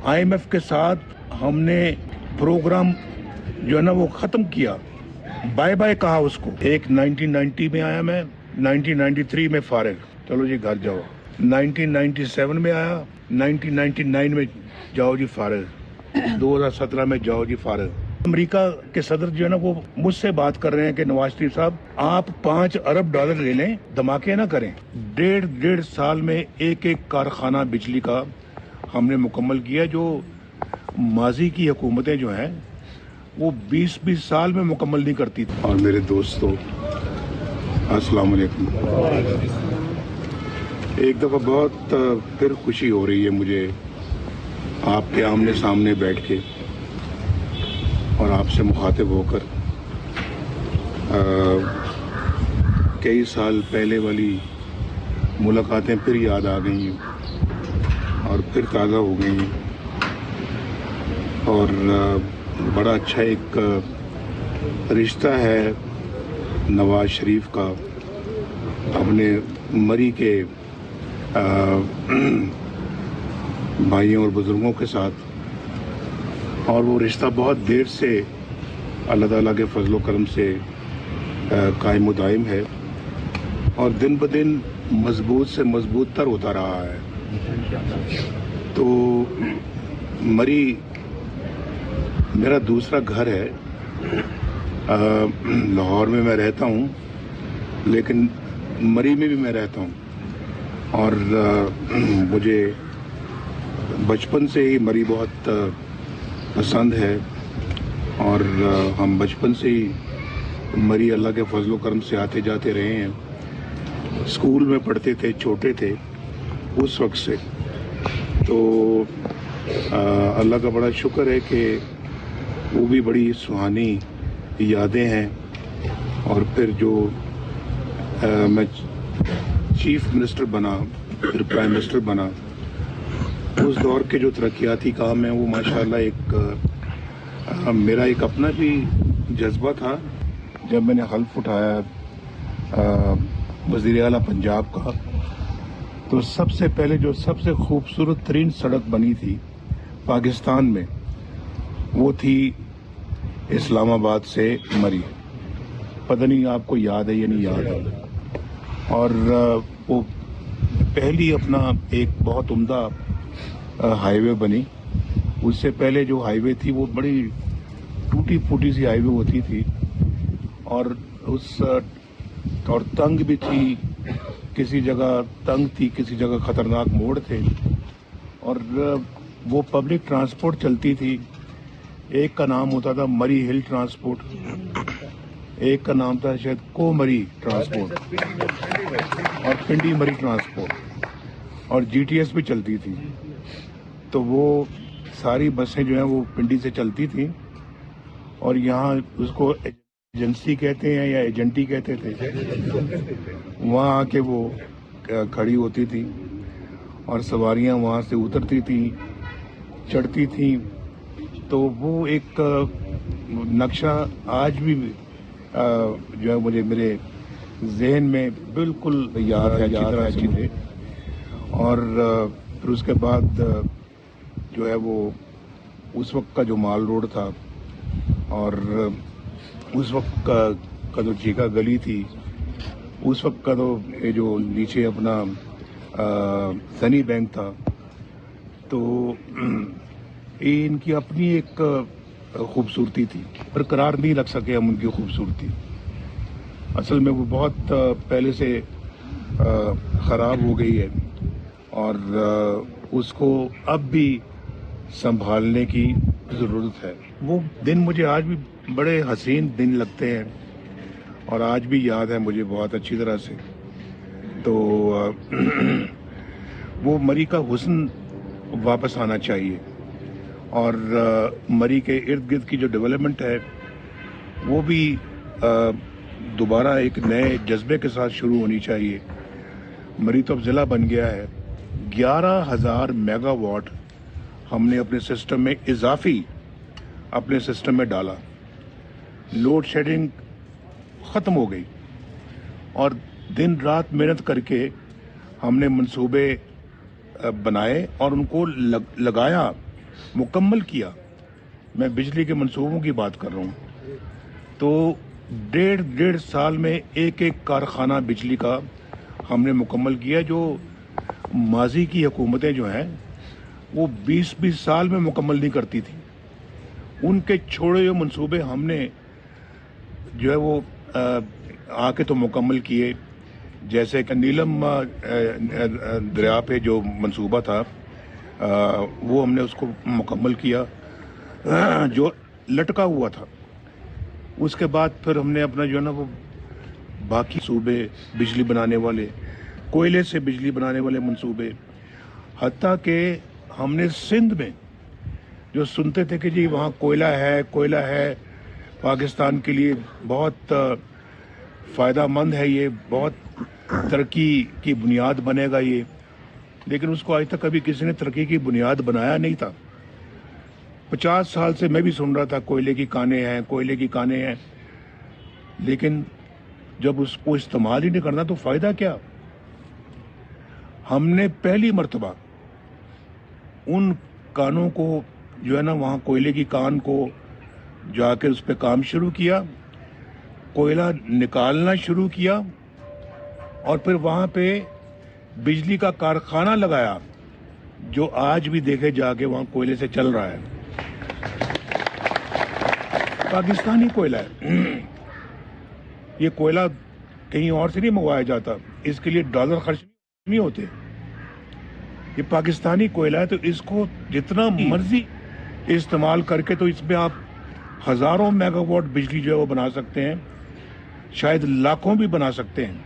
IMF के साथ हमने प्रोग्राम जो है ना वो ख़त्म किया, बाय बाय कहा उसको। एक 1990 में आया मैं, 1993 में फारिग, चलो जी घर जाओ। 1997 में आया, 1999 में जाओ जी फारिग, 2017 में जाओ जी फारिग। अमेरिका के सदर जो है ना वो मुझसे बात कर रहे हैं कि नवाज शरीफ साहब आप $5 अरब ले लें, धमाके ना करें। डेढ़ साल में एक कारखाना बिजली का हमने मुकम्मल किया, जो माजी की हुकूमतें जो हैं वो 20 साल में मुकम्मल नहीं करती थी। और मेरे दोस्तों अस्सलाम वालेकुम। एक दफ़ा बहुत फिर खुशी हो रही है मुझे आपके आमने सामने बैठ के और आपसे मुखातिब होकर। कई साल पहले वाली मुलाकातें फिर याद आ गई हैं और फिर ताज़ा हो गई हैं, और बड़ा अच्छा एक रिश्ता है नवाज शरीफ का अपने मरी के भाइयों और बुज़ुर्गों के साथ, और वो रिश्ता बहुत देर से अल्लाह ताला के फजलो करम से कायम दायम है और दिन ब दिन मजबूत से मजबूत तर होता रहा है। तो मरी मेरा दूसरा घर है। लाहौर में मैं रहता हूँ, लेकिन मरी में भी मैं रहता हूँ, और मुझे बचपन से ही मरी बहुत पसंद है, और हम बचपन से ही मरी अल्लाह के फजलो करम से आते जाते रहे हैं। स्कूल में पढ़ते थे, छोटे थे उस वक्त से। तो अल्लाह का बड़ा शुक्र है कि वो भी बड़ी सुहानी यादें हैं। और फिर जो मैं चीफ मिनिस्टर बना, फिर प्राइम मिनिस्टर बना, उस दौर के जो तरक्याती काम है वो माशाल्लाह एक मेरा एक अपना भी जज्बा था। जब मैंने हल्फ उठाया वज़ीर आला पंजाब का, तो सबसे पहले जो सबसे खूबसूरत तरीन सड़क बनी थी पाकिस्तान में वो थी इस्लामाबाद से मरी। पता नहीं आपको याद है या नहीं याद है। और वो पहली अपना एक बहुत उम्दा हाईवे बनी। उससे पहले जो हाईवे थी वो बड़ी टूटी फूटी सी हाईवे होती थी, और और तंग भी थी, किसी जगह तंग थी, किसी जगह खतरनाक मोड़ थे, और वो पब्लिक ट्रांसपोर्ट चलती थी। एक का नाम होता था मरी हिल ट्रांसपोर्ट, एक का नाम था शायद को मरी ट्रांसपोर्ट, और पिंडी मरी ट्रांसपोर्ट, और GTS भी चलती थी। तो वो सारी बसें जो हैं वो पिंडी से चलती थी, और यहाँ उसको एजेंसी कहते हैं या एजेंटी कहते थे। वहाँ आके वो खड़ी होती थी और सवारियाँ वहाँ से उतरती थी, चढ़ती थी। तो वो एक नक्शा आज भी जो है मुझे मेरे जहन में बिल्कुल याद है अच्छी तरह। और फिर उसके बाद जो है वो उस वक्त का जो माल रोड था, और उस वक्त का जो जीका गली थी, उस वक्त का तो ये जो नीचे अपना सनी बैंक था, तो ये इनकी अपनी एक खूबसूरती थी। बरकरार नहीं रख सके हम उनकी खूबसूरती। असल में वो बहुत पहले से ख़राब हो गई है, और उसको अब भी संभालने की ज़रूरत है। वो दिन मुझे आज भी बड़े हसीन दिन लगते हैं, और आज भी याद है मुझे बहुत अच्छी तरह से। तो वो मरी का हुस्न वापस आना चाहिए, और मरी के इर्द गिर्द की जो डेवलपमेंट है वो भी दोबारा एक नए जज्बे के साथ शुरू होनी चाहिए। मरी तो अब ज़िला बन गया है। 11,000 मेगावाट हमने अपने सिस्टम में इजाफी अपने सिस्टम में डाला। लोड शेडिंग ख़त्म हो गई, और दिन रात मेहनत करके हमने मंसूबे बनाए और उनको लगाया मुकम्मल किया, मैं बिजली के मंसूबों की बात कर रहा हूँ, तो डेढ़ साल में एक कारखाना बिजली का हमने मुकम्मल किया, जो माजी की हुकूमतें जो हैं वो 20-20 साल में मुकम्मल नहीं करती थी। उनके छोड़े हुए मंसूबे हमने जो है वो आके तो मुकम्मल किए। जैसे कि नीलम दरिया पे जो मंसूबा था वो हमने उसको मुकम्मल किया, जो लटका हुआ था। उसके बाद फिर हमने अपना जो है ना वो बाकी सूबे बिजली बनाने वाले, कोयले से बिजली बनाने वाले मंसूबे, हत्ता कि हमने सिंध में जो सुनते थे कि जी वहाँ कोयला है, पाकिस्तान के लिए बहुत फ़ायदेमंद है, ये बहुत तरक्की की बुनियाद बनेगा ये, लेकिन उसको आज तक कभी किसी ने तरक्की की बुनियाद बनाया नहीं था। 50 साल से मैं भी सुन रहा था कोयले की कानें हैं, लेकिन जब उसको इस्तेमाल ही नहीं करना तो फ़ायदा क्या। हमने पहली मर्तबा उन कानों को जो है ना वहाँ कोयले की कान को जाकर उस पर काम शुरू किया, कोयला निकालना शुरू किया और फिर वहाँ पे बिजली का कारखाना लगाया, जो आज भी देखे जाके वहाँ कोयले से चल रहा है। पाकिस्तानी कोयला है, ये कोयला कहीं और से नहीं मंगवाया जाता, इसके लिए डॉलर खर्च नहीं होते, ये पाकिस्तानी कोयला है। तो इसको जितना मर्जी इस्तेमाल करके तो इसमें आप हज़ारों मेगावाट बिजली जो है वो बना सकते हैं, शायद लाखों भी बना सकते हैं।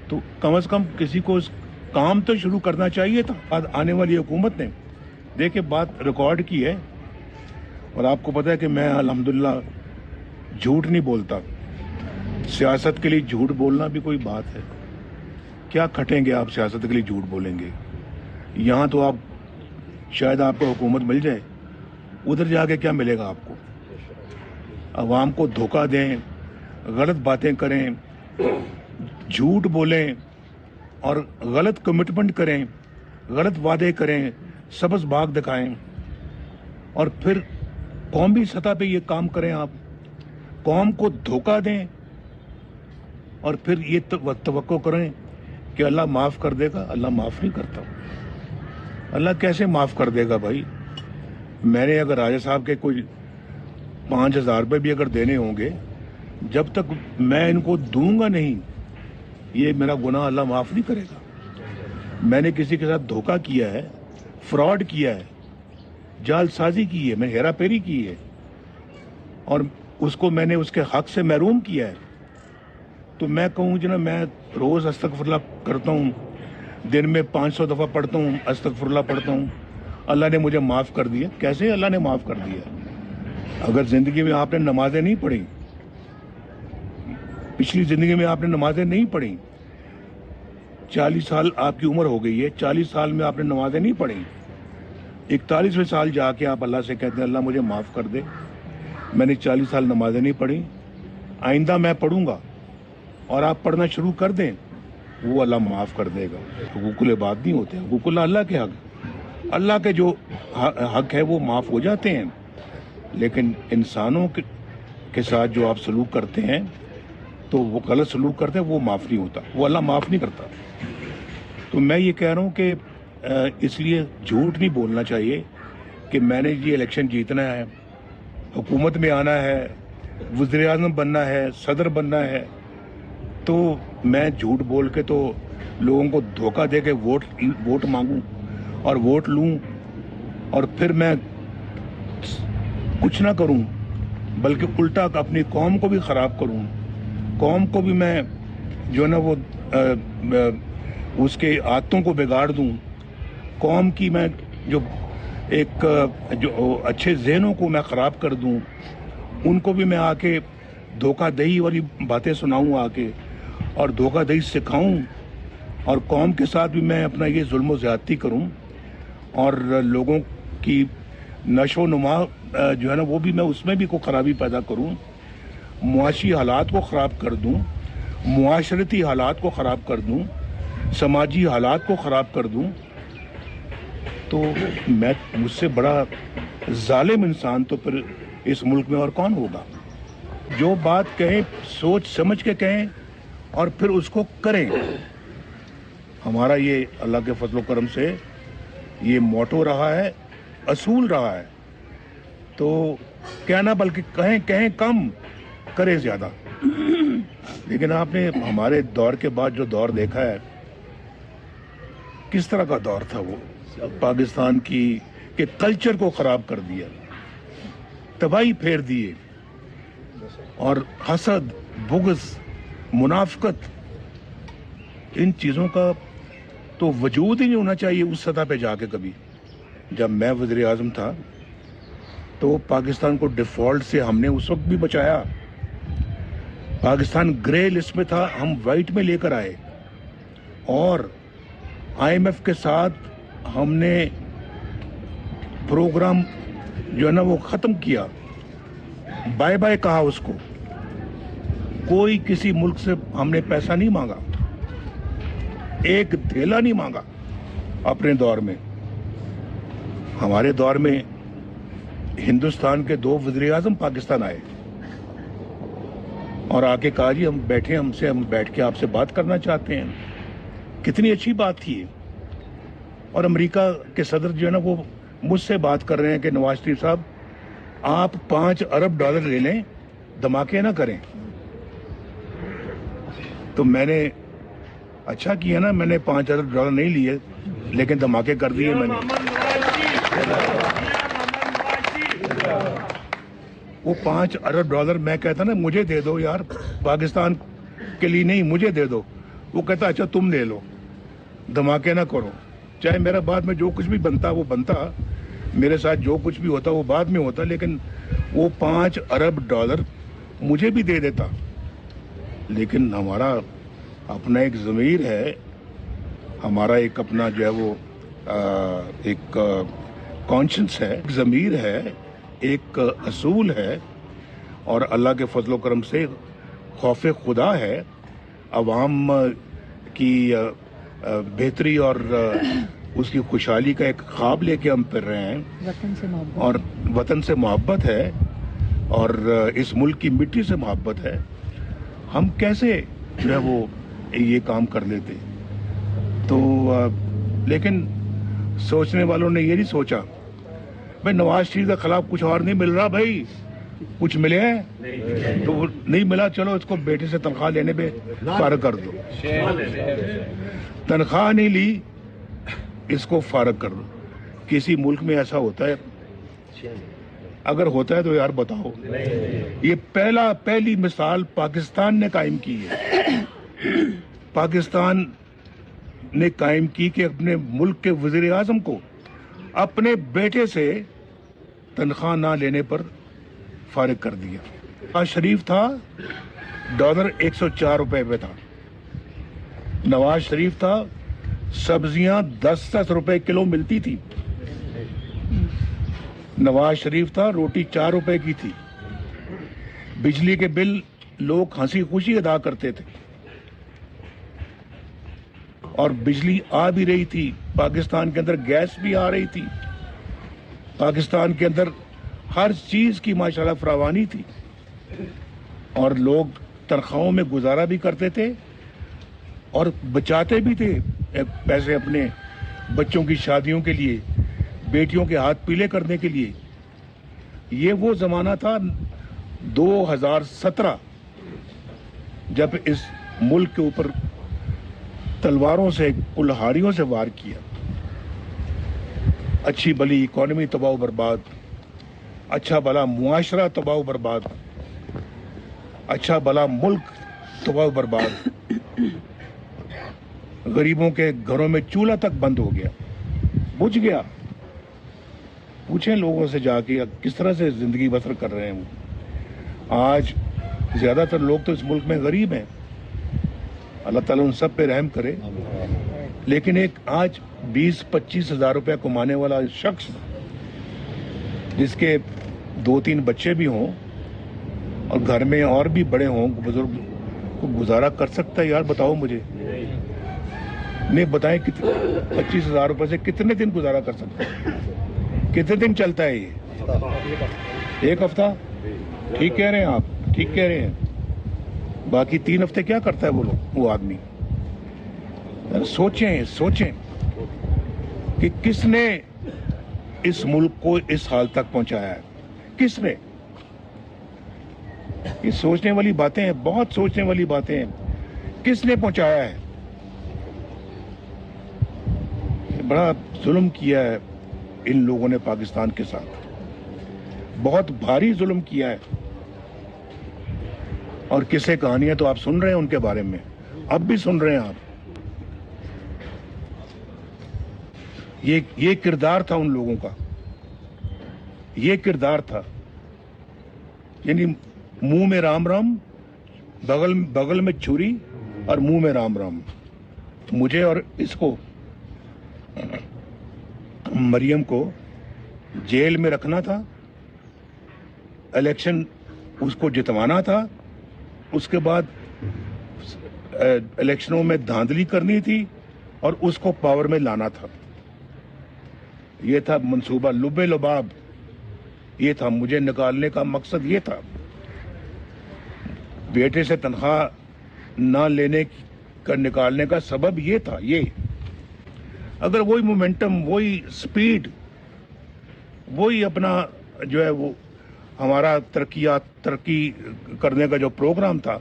तो कम से कम किसी को इस काम तो शुरू करना चाहिए था। बाद आने वाली हुकूमत ने देखे बात रिकॉर्ड की है, और आपको पता है कि मैं अल्हम्दुलिल्लाह झूठ नहीं बोलता। सियासत के लिए झूठ बोलना भी कोई बात है? क्या खटेंगे आप सियासत के लिए झूठ बोलेंगे? यहाँ तो आप शायद आपको हुकूमत मिल जाए, उधर जाके क्या मिलेगा आपको? अवाम को धोखा दें, गलत बातें करें, झूठ बोलें और गलत कमिटमेंट करें, गलत वादे करें, सबस बाग दिखाएं, और फिर कौमी सतह पे ये काम करें, आप कौम को धोखा दें और फिर ये तवक्को करें कि अल्लाह माफ़ कर देगा। अल्लाह माफ़ नहीं करता। अल्लाह कैसे माफ़ कर देगा भाई? मैंने अगर राजा साहब के कोई 5,000 रुपये भी अगर देने होंगे, जब तक मैं इनको दूंगा नहीं, ये मेरा गुनाह अल्लाह माफ़ नहीं करेगा। मैंने किसी के साथ धोखा किया है, फ्रॉड किया है, जालसाजी की है, मैंने हेरा फेरी की है और उसको मैंने उसके हक से महरूम किया है, तो मैं कहूँ जो ना मैं रोज़ अस्तगफुरुल्लाह करता हूँ, दिन में 500 दफ़ा पढ़ता हूँ, अस्तगफुरुल्लाह पढ़ता हूँ, अल्लाह ने मुझे माफ़ कर दिया। कैसे अल्लाह ने माफ़ कर दिया? अगर ज़िंदगी में आपने नमाज़ें नहीं पढ़ी, पिछली ज़िंदगी में आपने नमाज़ें नहीं पढ़ी, 40 साल आपकी उम्र हो गई है, 40 साल में आपने नमाज़ें नहीं पढ़ी, 41वें साल जाके आप अल्लाह से कहते हैं अल्लाह मुझे माफ़ कर दे, मैंने 40 साल नमाज़ें नहीं पढ़ी, आइंदा मैं पढ़ूंगा, और आप पढ़ना शुरू कर दें, वो अल्लाह माफ़ कर देगा। हुकूकुल इबाद नहीं होते, हुकूकुल अल्लाह के हक, अल्लाह के जो हक है वो माफ़ हो जाते हैं, लेकिन इंसानों के साथ जो आप सलूक करते हैं, तो वो गलत सलूक करते हैं, वो माफ़ नहीं होता, वो अल्लाह माफ़ नहीं करता। तो मैं ये कह रहा हूँ कि इसलिए झूठ नहीं बोलना चाहिए कि मैंने ये इलेक्शन जीतना है, हुकूमत में आना है, वज़ीर-ए-आज़म बनना है, सदर बनना है, तो मैं झूठ बोल के तो लोगों को धोखा दे के वोट मांगूं और वोट लूं, और फिर मैं कुछ ना करूं, बल्कि उल्टा अपनी कौम को भी ख़राब करूं, कौम को भी मैं जो है ना वो उसके आदतों को बिगाड़ दूं, कौम की मैं जो अच्छे ज़हनों को मैं ख़राब कर दूं, उनको भी मैं आके धोखादही वाली बातें सुनाऊं आके, और धोखादही सिखाऊं, और कौम के साथ भी मैं अपना ये जुल्म व ज़्यादती करूं, और लोगों की नशो नुमा जो है ना वो भी मैं उसमें भी कोई ख़राबी पैदा करूं, मुआशी हालात को ख़राब कर दूं, मुआशरती हालात को ख़राब कर दूं, समाजी हालात को ख़राब कर दूं, تو मैं मुझसे बड़ा जालिम इंसान तो फिर इस मुल्क में और कौन होगा। जो बात कहें सोच समझ के कहें और फिर उसको करें। हमारा ये अल्लाह के फजल करम से ये मोटो रहा है, असूल रहा है। तो कहना बल्कि कहें कम, करें ज्यादा। लेकिन आपने हमारे दौर के बाद जो दौर देखा है, किस तरह का दौर था वो, पाकिस्तान के कल्चर को खराब कर दिया, तबाही फेर दिए, और हसद, बुग़्ज़, मुनाफ़िक़त, इन चीज़ों का तो वजूद ही नहीं होना चाहिए उस सतह पे जाके कभी। जब मैं वज़ीर आज़म था तो पाकिस्तान को डिफ़ॉल्ट से हमने उस वक्त भी बचाया। पाकिस्तान ग्रे लिस्ट में था, हम वाइट में लेकर आए, और IMF के साथ हमने प्रोग्राम जो है ना वो ख़त्म किया, बाय बाय कहा उसको। कोई किसी मुल्क से हमने पैसा नहीं मांगा, एक थैला नहीं मांगा अपने दौर में। हमारे दौर में हिंदुस्तान के 2 वज़ीर आज़म पाकिस्तान आए और आके कहा जी हम बैठे, हम बैठ के आपसे बात करना चाहते हैं। कितनी अच्छी बात थी ये। और अमेरिका के सदर जो है ना वो मुझसे बात कर रहे हैं कि नवाज शरीफ साहब आप $5 अरब ले लें, धमाके ना करें। तो मैंने अच्छा किया ना, मैंने $5 अरब नहीं लिए, लेकिन धमाके कर दिए मैंने। वो $5 अरब मैं कहता ना मुझे दे दो यार, पाकिस्तान के लिए नहीं, मुझे दे दो। वो कहता अच्छा तुम ले लो, धमाके ना करो। चाहे मेरा बाद में जो कुछ भी बनता वो बनता, मेरे साथ जो कुछ भी होता वो बाद में होता, लेकिन वो $5 अरब मुझे भी दे देता। लेकिन हमारा अपना एक ज़मीर है, हमारा एक अपना जो है वो एक कॉन्शियस है, एक ज़मीर है, एक असूल है, और अल्लाह के फजलो करम से खौफ खुदा है। अवाम की बेहतरी और उसकी खुशहाली का एक ख्वाब लेके हम फिर रहे हैं, वतन से मोहब्बत, और वतन से मोहब्बत है, और इस मुल्क की मिट्टी से मोहब्बत है। हम कैसे जो है वो ये काम कर लेते। तो लेकिन सोचने वालों ने ये नहीं सोचा भाई नवाज शरीफ के खिलाफ कुछ और नहीं मिल रहा, भाई कुछ मिले हैं तो नहीं मिला, चलो इसको बेटे से तनख्वाह लेने पे फारग कर दो। तनख्वाह नहीं ली, इसको फारग कर दो। किसी मुल्क में ऐसा होता है? अगर होता है तो यार बताओ। ये पहली मिसाल पाकिस्तान ने कायम की है। पाकिस्तान ने कायम की कि अपने मुल्क के वजीर आजम को अपने बेटे से तनख्वाह ना लेने पर फारिग कर दिया। नवाज शरीफ था, डॉलर 104 रुपए पे था। नवाज शरीफ था, सब्जियां 10-10 रुपए किलो मिलती थी। नवाज शरीफ था, रोटी 4 रुपए की थी। बिजली के बिल लोग हंसी खुशी अदा करते थे, और बिजली आ भी रही थी। पाकिस्तान के अंदर गैस भी आ रही थी। पाकिस्तान के अंदर हर चीज की माशाल्लाह फरावानी थी, और लोग तनख्वाहों में गुजारा भी करते थे और बचाते भी थे पैसे अपने बच्चों की शादियों के लिए, बेटियों के हाथ पीले करने के लिए। ये वो जमाना था 2017, जब इस मुल्क के ऊपर तलवारों से, कुल्हाड़ियों से वार किया। अच्छी भली इकॉनमी तबाह बर्बाद, अच्छा भला मुआशरा तबाह बर्बाद, अच्छा भला मुल्क तबाह बर्बाद। गरीबों के घरों में चूल्हा तक बंद हो गया, बुझ गया। पूछें लोगों से जाके किस तरह से जिंदगी बसर कर रहे हैं वो। आज ज्यादातर लोग तो इस मुल्क में गरीब हैं, अल्लाह ताला उन सब पे रहम करे। लेकिन एक आज 20-25 हजार रुपया कमाने वाला शख्स जिसके 2-3 बच्चे भी हों और घर में और भी बड़े हों बुजुर्ग, को गुजारा कर सकता है? यार बताओ मुझे। नहीं बताएं कितने 25,000 रुपए से कितने दिन गुजारा कर सकते हैं? कितने दिन चलता है ये? एक हफ्ता? ठीक कह रहे हैं आप, ठीक कह रहे हैं। बाकी 3 हफ्ते क्या करता है वो आदमी? सोचें कि किसने इस मुल्क को इस हाल तक पहुंचाया है, किसने? ये सोचने वाली बातें हैं, बहुत सोचने वाली बातें हैं। किसने पहुंचाया है? बड़ा जुल्म किया है इन लोगों ने पाकिस्तान के साथ, बहुत भारी जुल्म किया है। और किस्से कहानियां तो आप सुन रहे हैं उनके बारे में, अब भी सुन रहे हैं आप। ये किरदार था उन लोगों का, ये किरदार था। यानी मुंह में राम राम, बगल में छुरी और मुंह में राम राम। मुझे और इसको, मरियम को जेल में रखना था, इलेक्शन उसको जितवाना था, उसके बाद इलेक्शनों में धांधली करनी थी और उसको पावर में लाना था। ये था मंसूबा, लुबे लुबाब ये था। मुझे निकालने का मकसद ये था। बेटे से तनख्वाह ना लेने का निकालने का सबब ये था। ये अगर वही मोमेंटम, वही स्पीड, वही अपना जो है वो हमारा तरक्की करने का जो प्रोग्राम था,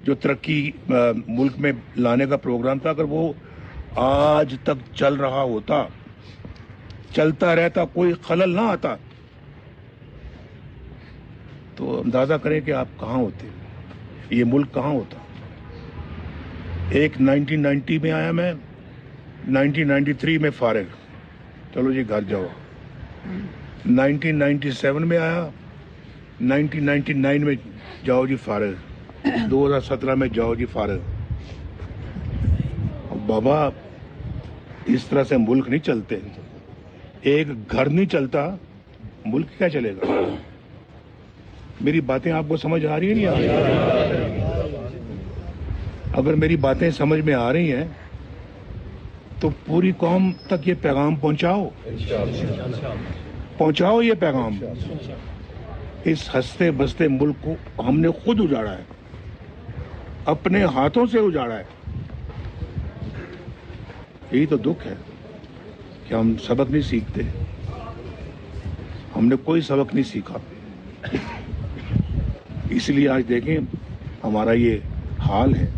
जो तरक्की मुल्क में लाने का प्रोग्राम था, अगर वो आज तक चल रहा होता, चलता रहता, कोई खलल ना आता, तो अंदाजा करें कि आप कहाँ होते, ये मुल्क कहाँ होता। एक 1990 में आया मैं, 1993 में फारिग, चलो जी घर जाओ। 1997 में आया, 1999 में जाओ जी फारिग, 2017 में जाओ जी फारिग। बाबा इस तरह से मुल्क नहीं चलते, एक घर नहीं चलता, मुल्क क्या चलेगा? मेरी बातें आपको समझ आ रही है, नहीं आ रही? अगर मेरी बातें समझ में आ रही हैं तो पूरी कौम तक ये पैगाम पहुंचाओ ये पैगाम। इस हंसते बसते मुल्क को हमने खुद उजाड़ा है, अपने हाथों से उजाड़ा है। यही तो दुख है कि हम सबक नहीं सीखते, हमने कोई सबक नहीं सीखा। इसलिए आज देखें हमारा ये हाल है।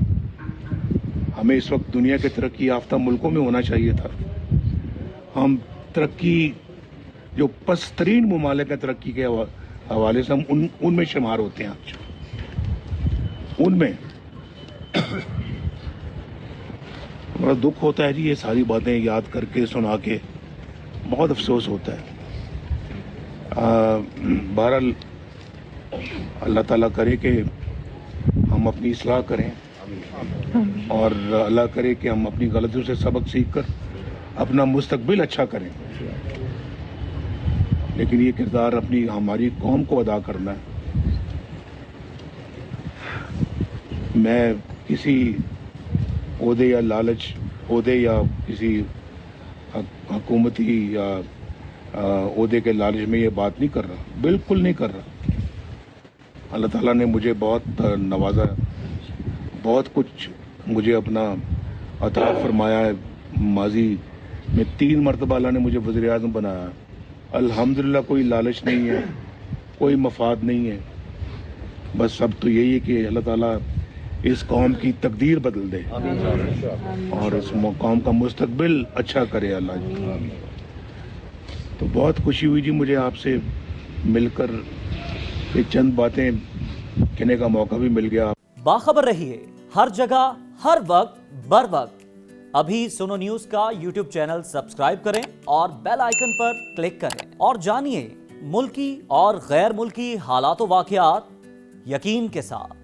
हमें इस वक्त दुनिया के तरक्की याफ्ता मुल्कों में होना चाहिए था। हम तरक्की, जो पस्तरीन मुमालिक हैं तरक्की के हवाले से, हम उनमें शुमार होते हैं आज। उनमें बड़ा दुख होता है जी, ये सारी बातें याद करके सुना के बहुत अफसोस होता है। बहरहाल अल्लाह ताला करे कि हम अपनी इस्लाह करें और अल्लाह करे कि हम अपनी गलतियों से सबक सीख कर अपना मुस्तकबिल अच्छा करें। लेकिन ये किरदार अपनी हमारी कौम को अदा करना है। मैं किसी ओहदे या लालच, ओहदे या किसी हुकूमती या ओहदे के लालच में ये बात नहीं कर रहा, बिल्कुल नहीं कर रहा। अल्लाह ताला ने मुझे बहुत नवाजा, बहुत कुछ मुझे अपना अता फरमाया है। माजी में 3 मरतबा अल्लाह ने मुझे वज़ीर आज़म बनाया। अल्हम्दुलिल्लाह कोई लालच नहीं है, कोई मफाद नहीं है। बस सब तो यही है कि अल्लाह ताला इस कौम की तकदीर बदल दे और इस कौम का मुस्तकबिल अच्छा करे अल्लाह जी। तो बहुत खुशी हुई जी मुझे आपसे मिलकर, ये चंद बातें कहने का मौका भी मिल गया। बाखबर रहिए हर जगह हर वक्त बर वक्त। अभी सुनो न्यूज का यूट्यूब चैनल सब्सक्राइब करें और बेल आइकन पर क्लिक करें और जानिए मुल्की और गैर मुल्की हालात व वाक़यात यकीन के साथ।